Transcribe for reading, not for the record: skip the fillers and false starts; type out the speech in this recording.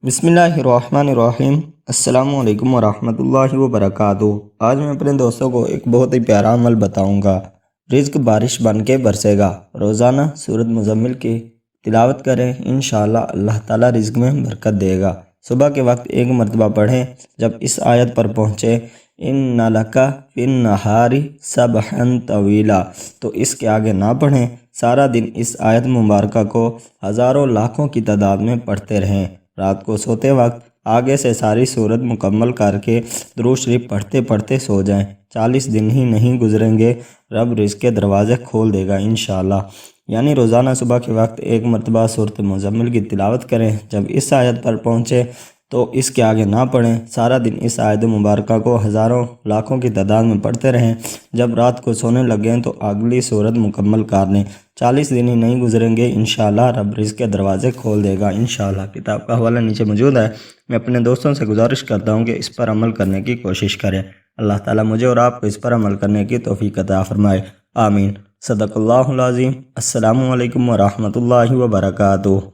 بسم اللہ الرحمن الرحیم۔ السلام علیکم ورحمۃ اللہ وبرکاتہ۔ آج میں اپنے دوستوں کو ایک بہت ہی پیارا عمل بتاؤں گا۔ رزق بارش بن کے برسے گا۔ روزانہ سورۃ مزمل کی تلاوت کریں، انشاءاللہ اللہ تعالیٰ رزق میں برکت دے گا۔ صبح کے وقت ایک مرتبہ پڑھیں، جب اس آیت پر پہنچے ان لک فی النہار سبحا طویلا تو اس کے آگے نہ پڑھیں، سارا دن اس آیت مبارکہ کو ہزاروں لاکھوں کی تعداد میں پڑھتے رہیں۔ رات کو سوتے وقت آگے سے ساری سورت مکمل کر کے درود شریف پڑھتے پڑھتے سو جائیں۔ 40 دن ہی نہیں گزریں گے، رب رزق کے دروازے کھول دے گا انشاءاللہ۔ یعنی روزانہ صبح کے وقت ایک مرتبہ سورۃ مزمل کی تلاوت کریں، جب اس آیت پر پہنچے تو اس کے آگے نہ پڑھیں، سارا دن اس آیت مبارکہ کو ہزاروں لاکھوں کی تعداد میں پڑھتے رہیں۔ جب رات کو سونے لگیں تو اگلی سورت مکمل کر لیں۔ 40 دن ہی نہیں گزریں گے، انشاءاللہ رب رزق کے دروازے کھول دے گا انشاءاللہ۔ کتاب کا حوالہ نیچے موجود ہے۔ میں اپنے دوستوں سے گزارش کرتا ہوں کہ اس پر عمل کرنے کی کوشش کریں۔ اللہ تعالیٰ مجھے اور آپ کو اس پر عمل کرنے کی توفیق عطا فرمائے، آمین۔ صدق اللہ العظیم۔ السلام علیکم ورحمۃ اللہ وبرکاتہ۔